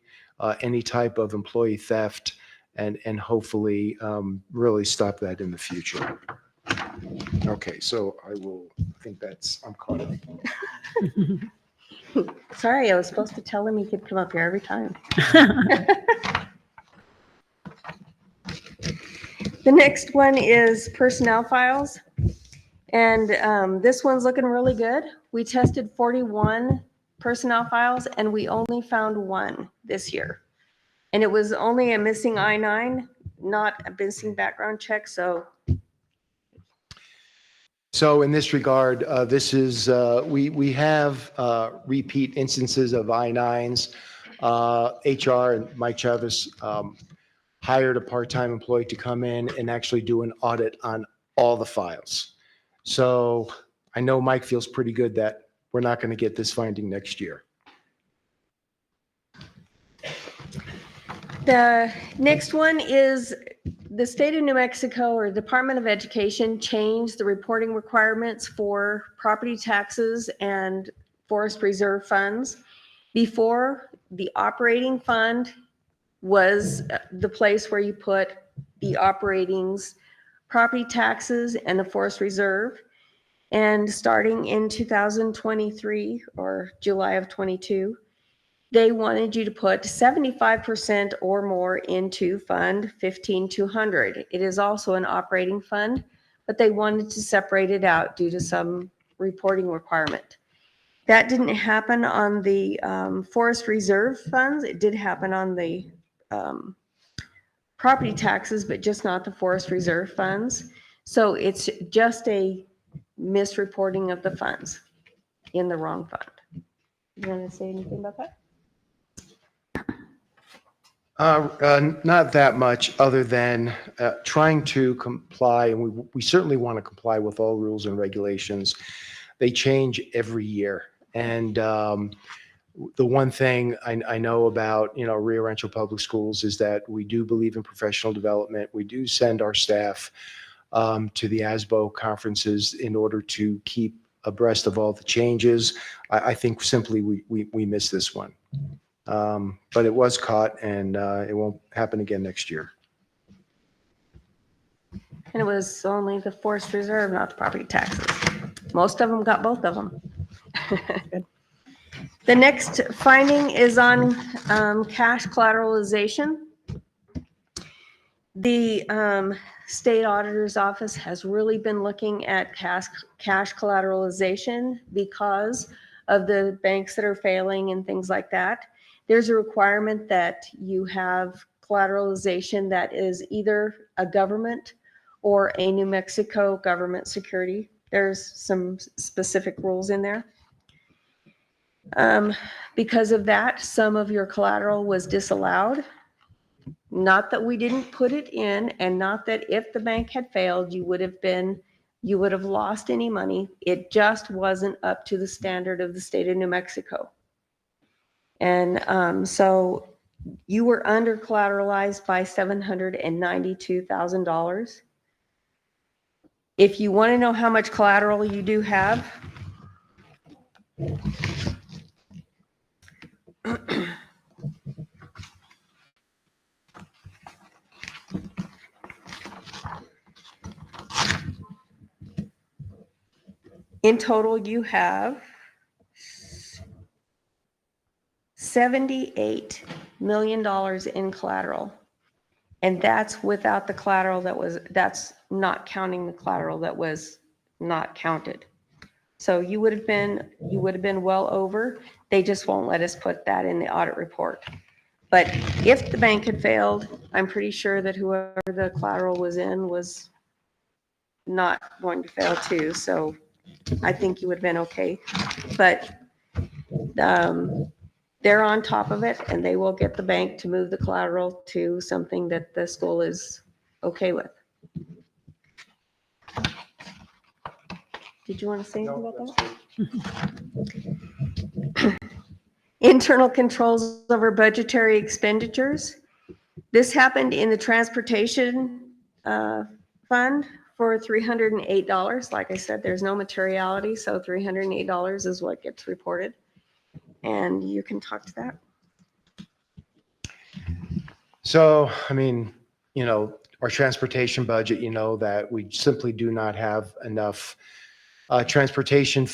any type of employee theft and hopefully really stop that in the future. Okay, so I think I'm caught up. Sorry, I was supposed to tell him he could come up here every time. The next one is personnel files. And this one's looking really good. We tested 41 personnel files and we only found one this year. And it was only a missing I-9, not a missing background check. So in this regard, this is, we have repeat instances of I-9s. HR and Mike Chavez hired a part-time employee to come in and actually do an audit on all the files. So I know Mike feels pretty good that we're not going to get this finding next year. The next one is the state of New Mexico, or Department of Education, changed the reporting requirements for property taxes and forest reserve funds. Before, the operating fund was the place where you put the operatings, property taxes, and the forest reserve. And starting in 2023 or July of 22, they wanted you to put 75% or more into Fund 15200. It is also an operating fund, but they wanted to separate it out due to some reporting requirement. That didn't happen on the forest reserve funds. It did happen on the property taxes, but just not the forest reserve funds. So it's just a misreporting of the funds in the wrong fund. You want to say anything about that? Not that much, other than trying to comply, and we certainly want to comply with all rules and regulations. They change every year, and The one thing I know about, Rio Rancho Public Schools is that we do believe in professional development. We do send our staff to the ASBO conferences in order to keep abreast of all the changes. I think simply we missed this one. But it was caught, and it won't happen again next year. And it was only the forest reserve, not the property taxes. Most of them got both of them. The next finding is on cash collateralization. The state auditor's office has really been looking at cash collateralization because of the banks that are failing and things like that. There's a requirement that you have collateralization that is either a government or a New Mexico government security. There's some specific rules in there. Because of that, some of your collateral was disallowed. Not that we didn't put it in, and not that if the bank had failed, you would have lost any money. It just wasn't up to the standard of the state of New Mexico. And so you were under collateralized by $792,000. If you want to know how much collateral you do have, in total, you have $78 million in collateral. And that's without the collateral that's not counting the collateral that was not counted. So you would have been well over. They just won't let us put that in the audit report. But if the bank had failed, I'm pretty sure that whoever the collateral was in was not going to fail too. So I think you would have been okay. But they're on top of it, and they will get the bank to move the collateral to something that the school is okay with. Did you want to say anything about that? Internal controls over budgetary expenditures. This happened in the transportation fund for $308. Like I said, there's no materiality, so $308 is what gets reported. And you can talk to that. So, our transportation budget, that we simply do not have enough transportation